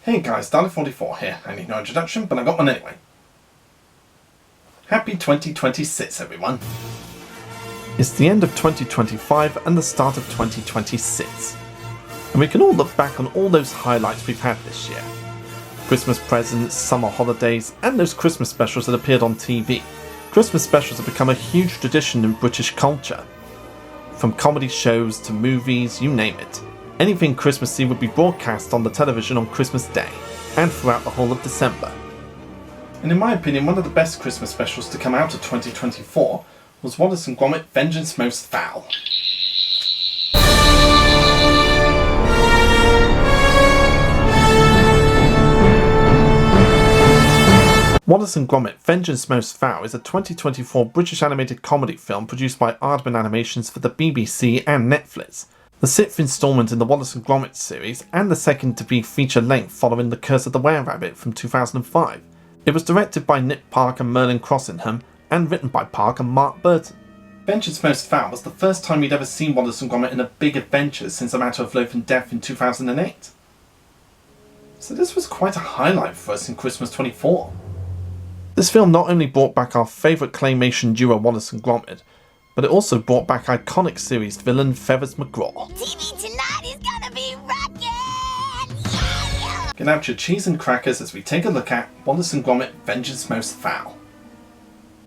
Hey guys, Dalek44 here. I need no introduction, but I got one anyway. Happy 2026 everyone. It's the end of 2025 and the start of 2026. And we can all look back on all those highlights we've had this year. Christmas presents, summer holidays, and those Christmas specials that appeared on TV. Christmas specials have become a huge tradition in British culture. From comedy shows to movies, you name it. Anything Christmassy would be broadcast on the television on Christmas Day, and throughout the whole of December. And in my opinion, one of the best Christmas specials to come out of 2024 was Wallace Gromit Vengeance Most Fowl. Wallace Gromit Vengeance Most Fowl is a 2024 British animated comedy film produced by Aardman Animations for the BBC and Netflix. The 6th instalment in the Wallace & Gromit series, and the second to be feature-length following The Curse of the Were-Rabbit from 2005. It was directed by Nick Park and Merlin Crossingham, and written by Park and Mark Burton. Vengeance Most Fowl was the first time we'd ever seen Wallace & Gromit in a big adventure since A Matter of Life and Death in 2008. So this was quite a highlight for us in Christmas 24. This film not only brought back our favourite claymation duo Wallace and Gromit, but it also brought back iconic series villain Feathers McGraw. TV tonight is gonna be rockin'! Yeah! Get out your cheese and crackers as we take a look at Wallace and Gromit Vengeance Most Fowl.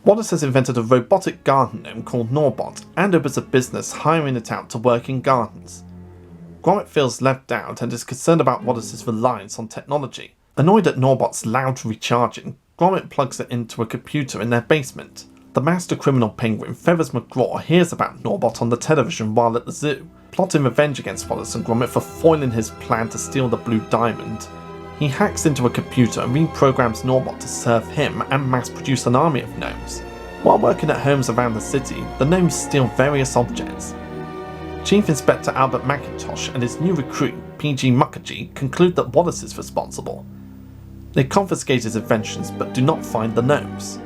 Wallace has invented a robotic garden gnome called Norbot and opens a business hiring it out to work in gardens. Gromit feels left out and is concerned about Wallace's reliance on technology. Annoyed at Norbot's loud recharging, Gromit plugs it into a computer in their basement. The master criminal penguin Feathers McGraw hears about Norbot on the television while at the zoo. Plotting revenge against Wallace and Gromit for foiling his plan to steal the blue diamond, he hacks into a computer and reprograms Norbot to serve him and mass-produce an army of gnomes. While working at homes around the city, the gnomes steal various objects. Chief Inspector Albert McIntosh and his new recruit, PG Mukherjee, conclude that Wallace is responsible. They confiscate his inventions but do not find the gnomes.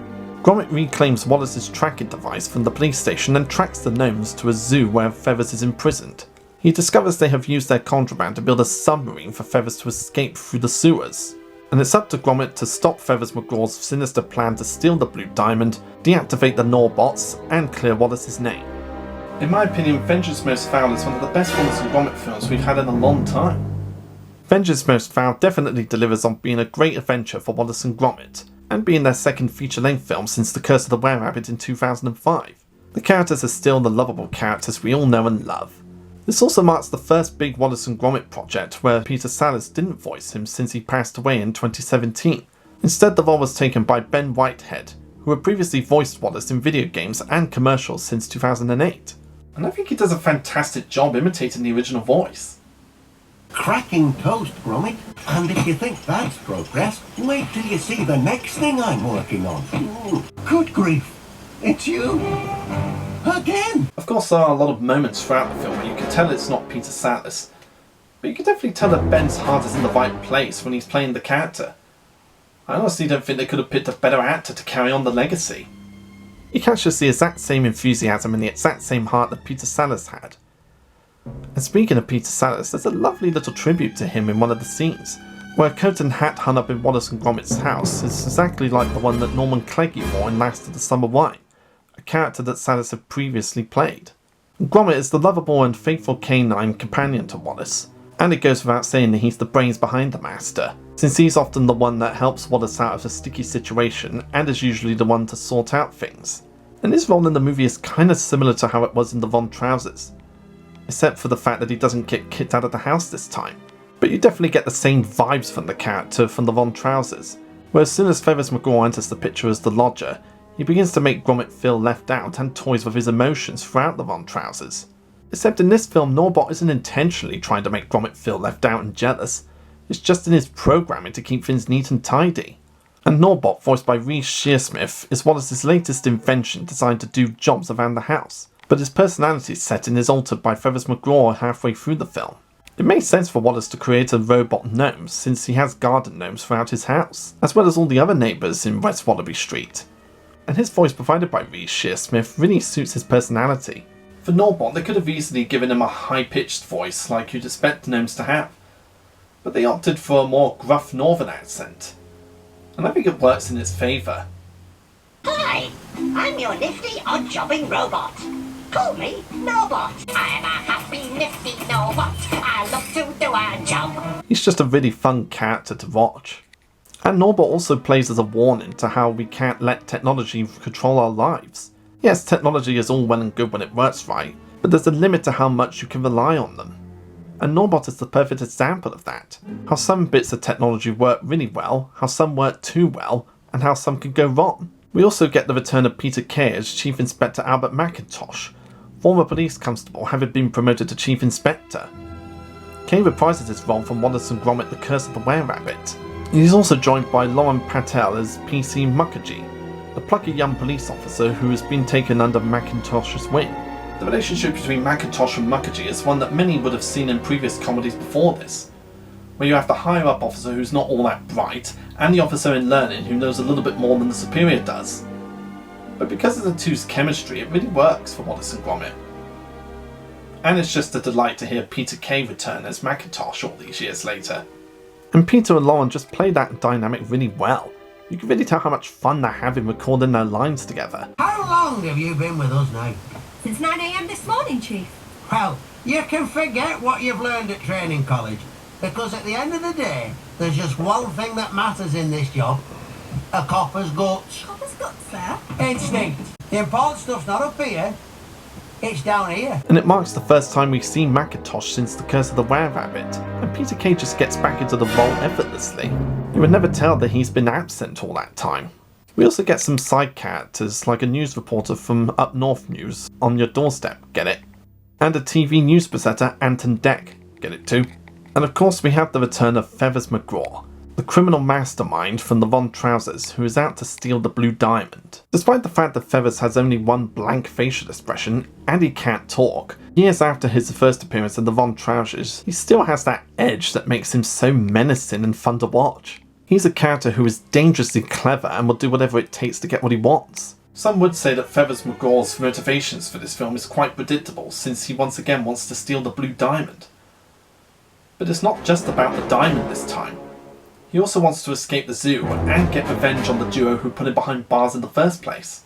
Gromit reclaims Wallace's tracking device from the police station and tracks the gnomes to a zoo where Feathers is imprisoned. He discovers they have used their contraband to build a submarine for Feathers to escape through the sewers. And it's up to Gromit to stop Feathers McGraw's sinister plan to steal the blue diamond, deactivate the Norbots, and clear Wallace's name. In my opinion, Vengeance Most Fowl is one of the best Wallace and Gromit films we've had in a long time. Vengeance Most Fowl definitely delivers on being a great adventure for Wallace and Gromit, and being their second feature-length film since The Curse of the Were-Rabbit in 2005. The characters are still the lovable characters we all know and love. This also marks the first big Wallace and Gromit project where Peter Sallis didn't voice him since he passed away in 2017. Instead, the role was taken by Ben Whitehead, who had previously voiced Wallace in video games and commercials since 2008. And I think he does a fantastic job imitating the original voice. Cracking toast, Gromit. And if you think that's progress, wait till you see the next thing I'm working on. Good grief, it's you! Again! Of course, there are a lot of moments throughout the film where you can tell it's not Peter Sallis, but you can definitely tell that Ben's heart is in the right place when he's playing the character. I honestly don't think they could have picked a better actor to carry on the legacy. You captures the exact same enthusiasm and the exact same heart that Peter Sallis had. And speaking of Peter Sallis, there's a lovely little tribute to him in one of the scenes, where a coat and hat hung up in Wallace and Gromit's house is exactly like the one that Norman Clegg wore in Last of the Summer Wine, a character that Sallis had previously played. Gromit is the lovable and faithful canine companion to Wallace, and it goes without saying that he's the brains behind the master, since he's often the one that helps Wallace out of a sticky situation and is usually the one to sort out things. And his role in the movie is kinda similar to how it was in the Von Trousers, except for the fact that he doesn't get kicked out of the house this time. But you definitely get the same vibes from the character from the Von Trousers, where as soon as Feathers McGraw enters the picture as the lodger, he begins to make Gromit feel left out and toys with his emotions throughout the Von Trousers. Except in this film, Norbot isn't intentionally trying to make Gromit feel left out and jealous, it's just in his programming to keep things neat and tidy. And Norbot, voiced by Reece Shearsmith, is Wallace's latest invention designed to do jobs around the house. But his personality setting is altered by Feathers McGraw halfway through the film. It makes sense for Wallace to create a robot gnome since he has garden gnomes throughout his house, as well as all the other neighbours in West Wallaby Street. And his voice provided by Reece Shearsmith really suits his personality. For Norbot, they could have easily given him a high-pitched voice like you'd expect gnomes to have. but they opted for a more gruff northern accent, and I think it works in its favour. Hi, I'm your nifty odd-jobbing robot. Call me Nobot. I'm a happy nifty Nobot. I love to do a job. He's just a really fun character to watch. And Norbot also plays as a warning to how we can't let technology control our lives. Yes, technology is all well and good when it works right, but there's a limit to how much you can rely on them. And Norbot is the perfect example of that. How some bits of technology work really well, how some work too well, and how some can go wrong. We also get the return of Peter Kay as Chief Inspector Albert McIntosh, former police constable having been promoted to Chief Inspector. Kay reprises his role from Wallace and Gromit: The Curse of the Were-Rabbit. He's also joined by Lauren Patel as PC Mukherjee, the plucky young police officer who has been taken under McIntosh's wing. The relationship between McIntosh and Mukherjee is one that many would have seen in previous comedies before this, where you have the higher up officer who's not all that bright, and the officer in learning who knows a little bit more than the superior does. But because of the two's chemistry, it really works for Wallace and Gromit. And it's just a delight to hear Peter Kay return as McIntosh all these years later. And Peter and Lauren just play that dynamic really well. You can really tell how much fun they're having recording their lines together. How long have you been with us now? Since 9 a.m. this morning, Chief. Well, you can forget what you've learned at training college, because at the end of the day, there's just one thing that matters in this job. A copper's guts. Copper's guts, sir? Instinct. The important stuff's not up here, it's down here. And it marks the first time we've seen McIntosh since The Curse of the Were-Rabbit, and Peter Kay just gets back into the role effortlessly. You would never tell that he's been absent all that time. We also get some side characters like a news reporter from Up North News on your doorstep, get it? And a TV news presenter, Anton Deck, get it too? And of course we have the return of Feathers McGraw, the criminal mastermind from the Von Trousers who is out to steal the blue diamond. Despite the fact that Feathers has only one blank facial expression and he can't talk, years after his first appearance in the Von Trousers, he still has that edge that makes him so menacing and fun to watch. He's a character who is dangerously clever and will do whatever it takes to get what he wants. Some would say that Feathers McGraw's motivations for this film is quite predictable since he once again wants to steal the blue diamond. But it's not just about the diamond this time. He also wants to escape the zoo and get revenge on the duo who put him behind bars in the first place,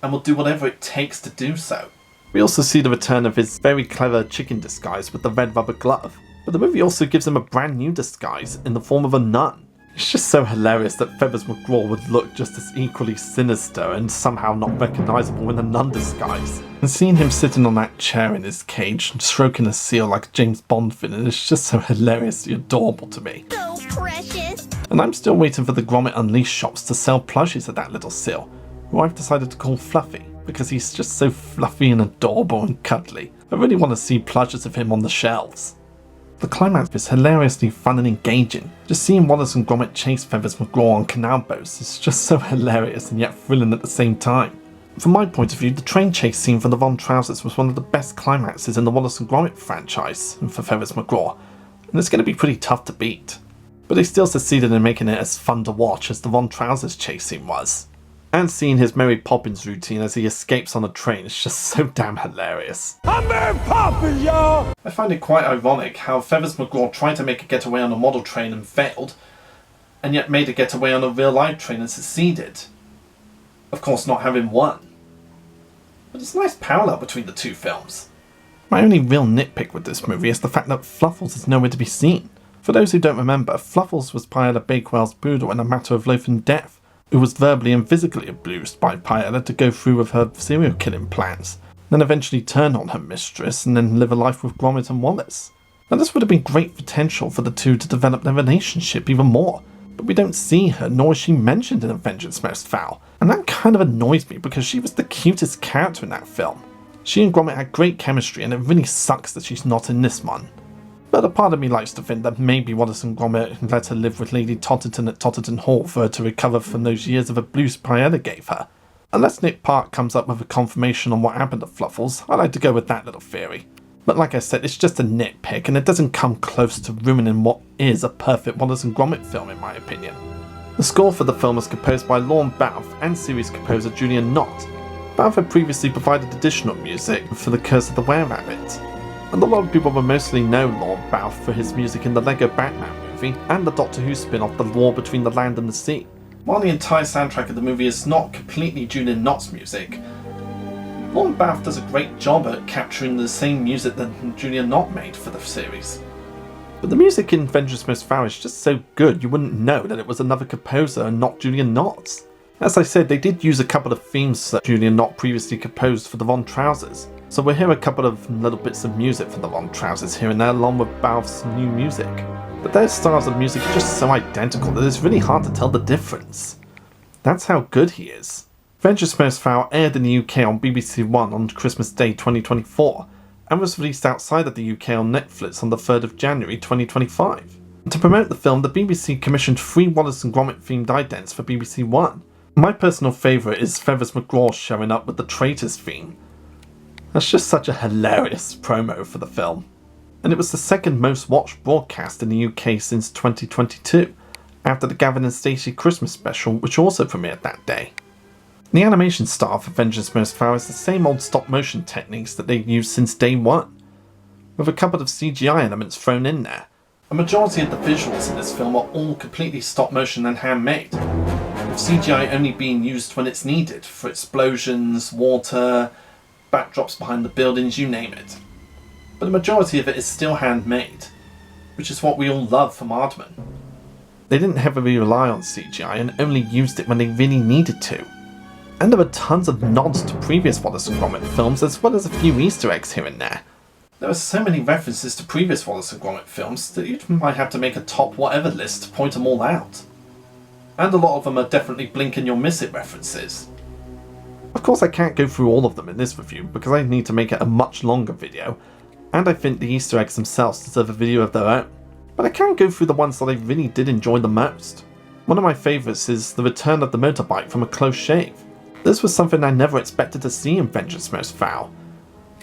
and will do whatever it takes to do so. We also see the return of his very clever chicken disguise with the red rubber glove, but the movie also gives him a brand new disguise in the form of a nun. It's just so hilarious that Feathers McGraw would look just as equally sinister and somehow not recognisable in a nun disguise. And seeing him sitting on that chair in his cage and stroking a seal like a James Bond villain is just so hilariously adorable to me. So precious. And I'm still waiting for the Gromit Unleashed shops to sell plushies of that little seal, who I've decided to call Fluffy, because he's just so fluffy and adorable and cuddly. I really want to see plushes of him on the shelves. The climax is hilariously fun and engaging. Just seeing Wallace and Gromit chase Feathers McGraw on canal boats is just so hilarious and yet thrilling at the same time. From my point of view, the train chase scene from the Von Trousers was one of the best climaxes in the Wallace and Gromit franchise for Feathers McGraw, and it's going to be pretty tough to beat. But they still succeeded in making it as fun to watch as the Von Trousers chase scene was. And seeing his Mary Poppins routine as he escapes on a train is just so damn hilarious. I'm Mary Poppins, y'all! I find it quite ironic how Feathers McGraw tried to make a getaway on a model train and failed, and yet made a getaway on a real-life train and succeeded. Of course, not having won. But it's a nice parallel between the two films. My only real nitpick with this movie is the fact that Fluffles is nowhere to be seen. For those who don't remember, Fluffles was Paella Bakewell's poodle in A Matter of Life and Death, who was verbally and physically abused by Paella to go through with her serial killing plans, then eventually turn on her mistress and then live a life with Gromit and Wallace. Now this would have been great potential for the two to develop their relationship even more, but we don't see her nor is she mentioned in A Vengeance Most Foul, and that kind of annoys me because she was the cutest character in that film. She and Gromit had great chemistry and it really sucks that she's not in this one. But a part of me likes to think that maybe Wallace and Gromit let her live with Lady Totterton at Totterton Hall for her to recover from those years of abuse Paella gave her. Unless Nick Park comes up with a confirmation on what happened to Fluffles, I like to go with that little theory. But like I said, it's just a nitpick and it doesn't come close to ruining what is a perfect Wallace and Gromit film in my opinion. The score for the film was composed by Lorne Balfe and series composer Julian Knott. Balfe had previously provided additional music for The Curse of the Were-Rabbit. And a lot of people will mostly know Lorne Balfe for his music in the Lego Batman movie, and the Doctor Who spin-off The War Between the Land and the Sea. While the entire soundtrack of the movie is not completely Julian Nott's music, Lorne Bath does a great job at capturing the same music that Julian Nott made for the series. But the music in Vengeance Most Foul is just so good you wouldn't know that it was another composer and not Julian Nott's. As I said, they did use a couple of themes that Julian Nott previously composed for the Von Trousers, so we'll hear a couple of little bits of music from the Von Trousers here and there along with Bath's new music. But their styles of music are just so identical that it's really hard to tell the difference. That's how good he is. Vengeance Most Foul aired in the UK on BBC One on Christmas Day 2024, and was released outside of the UK on Netflix on the 3rd of January 2025. And to promote the film, the BBC commissioned 3 Wallace and Gromit themed idents for BBC One. My personal favourite is Feathers McGraw showing up with the Traitors theme. That's just such a hilarious promo for the film. And it was the second most watched broadcast in the UK since 2022, after the Gavin and Stacey Christmas special, which also premiered that day. The animation style for Vengeance Most Foul is the same old stop motion techniques that they've used since day one, with a couple of CGI elements thrown in there. A majority of the visuals in this film are all completely stop motion and handmade, with CGI only being used when it's needed for explosions, water, backdrops behind the buildings, you name it. But the majority of it is still handmade, which is what we all love from Aardman. They didn't heavily rely on CGI and only used it when they really needed to. And there are tons of nods to previous Wallace and Gromit films, as well as a few Easter eggs here and there. There are so many references to previous Wallace and Gromit films that you might have to make a top whatever list to point them all out. And a lot of them are definitely blink and you'll miss it references. Of course I can't go through all of them in this review because I need to make it a much longer video, and I think the Easter eggs themselves deserve a video of their own. But I can go through the ones that I really did enjoy the most. One of my favourites is the return of the motorbike from a close shave. This was something I never expected to see in Vengeance Most Foul,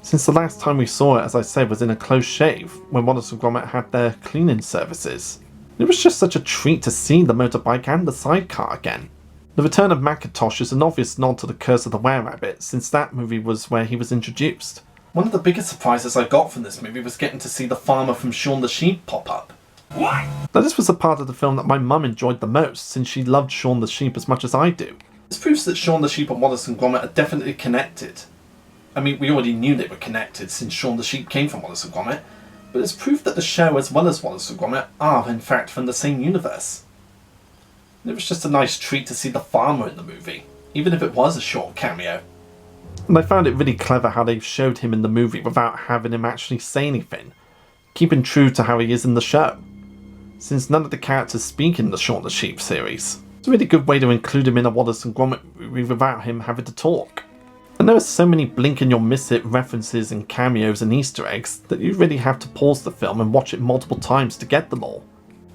since the last time we saw it, as I said, was in a close shave, when Wallace and Gromit had their cleaning services. It was just such a treat to see the motorbike and the sidecar again. The return of Macintosh is an obvious nod to the Curse of the Were-Rabbit, since that movie was where he was introduced. One of the biggest surprises I got from this movie was getting to see the farmer from Shaun the Sheep pop up. What? Now this was the part of the film that my mum enjoyed the most, since she loved Shaun the Sheep as much as I do. This proves that Shaun the Sheep and Wallace and Gromit are definitely connected. I mean, we already knew they were connected since Shaun the Sheep came from Wallace and Gromit, but it's proof that the show as well as Wallace and Gromit are in fact from the same universe. It was just a nice treat to see the farmer in the movie, even if it was a short cameo. And I found it really clever how they showed him in the movie without having him actually say anything, keeping true to how he is in the show, since none of the characters speak in the Shaun the Sheep series. It's a really good way to include him in a Wallace and Gromit movie without him having to talk. And there are so many blink and you'll miss it references and cameos and Easter eggs that you really have to pause the film and watch it multiple times to get them all.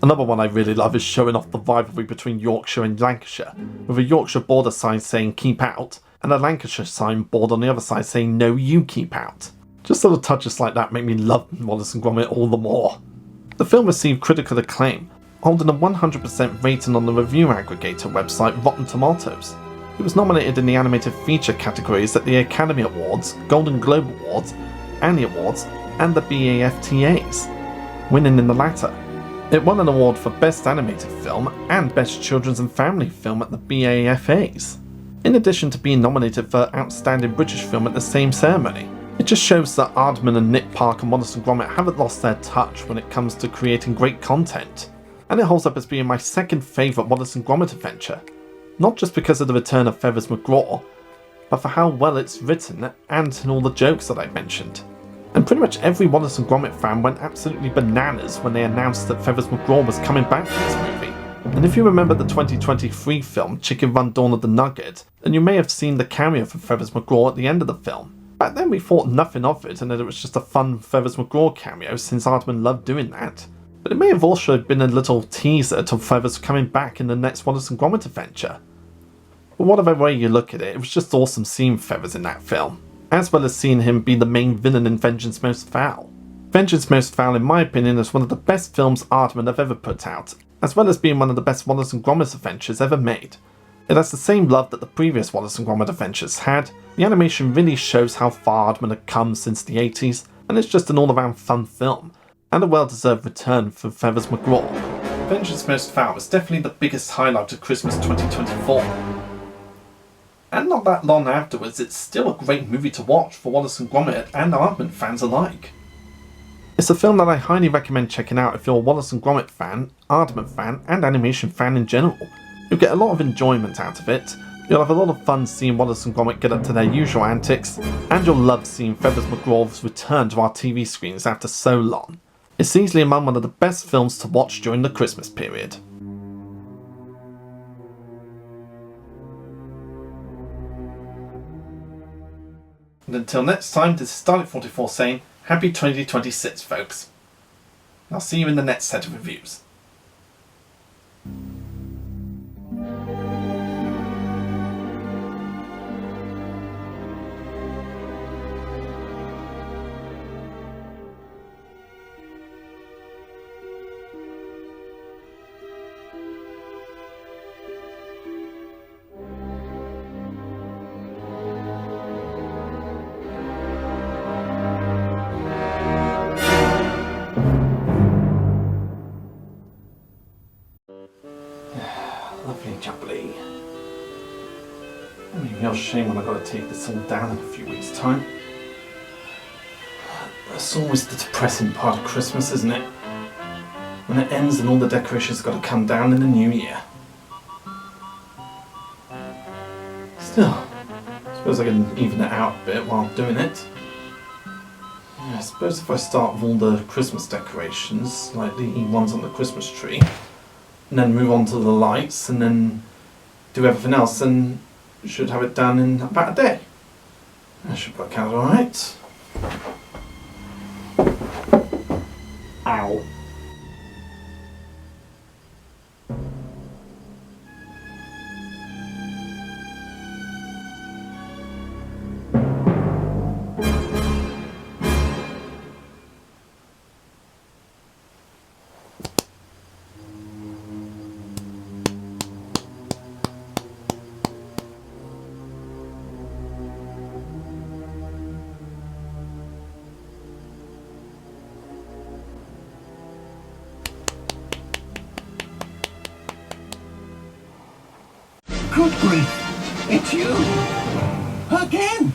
Another one I really love is showing off the rivalry between Yorkshire and Lancashire, with a Yorkshire border sign saying keep out, and a Lancashire signboard on the other side saying no, you keep out. Just little touches like that make me love Wallace and Gromit all the more. The film received critical acclaim, holding a 100% rating on the review aggregator website Rotten Tomatoes. It was nominated in the animated feature categories at the Academy Awards, Golden Globe Awards, Annie Awards, and the BAFTAs, winning in the latter. It won an award for Best Animated Film and Best Children's and Family Film at the BAFAs, in addition to being nominated for Outstanding British Film at the same ceremony. It just shows that Aardman and Nick Park and Wallace and Gromit haven't lost their touch when it comes to creating great content, and it holds up as being my second favourite Wallace and Gromit adventure, not just because of the return of Feathers McGraw, but for how well it's written and in all the jokes that I mentioned. And pretty much every Wallace and Gromit fan went absolutely bananas when they announced that Feathers McGraw was coming back for this movie. And if you remember the 2023 film Chicken Run Dawn of the Nugget, then you may have seen the cameo from Feathers McGraw at the end of the film. Back then we thought nothing of it and that it was just a fun Feathers McGraw cameo since Aardman loved doing that. But it may have also been a little teaser to Feathers coming back in the next Wallace and Gromit adventure. But whatever way you look at it, it was just awesome seeing Feathers in that film, as well as seeing him be the main villain in Vengeance Most Foul. Vengeance Most Foul, in my opinion, is one of the best films Aardman have ever put out, as well as being one of the best Wallace and Gromit adventures ever made. It has the same love that the previous Wallace and Gromit adventures had. The animation really shows how far Aardman had come since the 80s, and it's just an all-around fun film, and a well-deserved return for Feathers McGraw. Vengeance Most Fowl was definitely the biggest highlight of Christmas 2024. And not that long afterwards, it's still a great movie to watch for Wallace and Gromit and Aardman fans alike. It's a film that I highly recommend checking out if you're a Wallace and Gromit fan, Aardman fan, and animation fan in general. You'll get a lot of enjoyment out of it, you'll have a lot of fun seeing Wallace and Gromit get up to their usual antics, and you'll love seeing Feathers McGraw's return to our TV screens after so long. It's easily among one of the best films to watch during the Christmas period. And until next time, this is Dalek44 saying, Happy 2026, folks. I'll see you in the next set of reviews. Lovely jubbly. It'll be a real shame when I've got to take this all down in a few weeks' time. That's always the depressing part of Christmas, isn't it? When it ends and all the decorations have got to come down in the new year. Still, I suppose I can even it out a bit while I'm doing it. Yeah, I suppose if I start with all the Christmas decorations, like the ones on the Christmas tree, and then move on to the lights, and then do everything else, then should have it done in about a day. That should work out alright. Ow. Good grief! It's you! Again!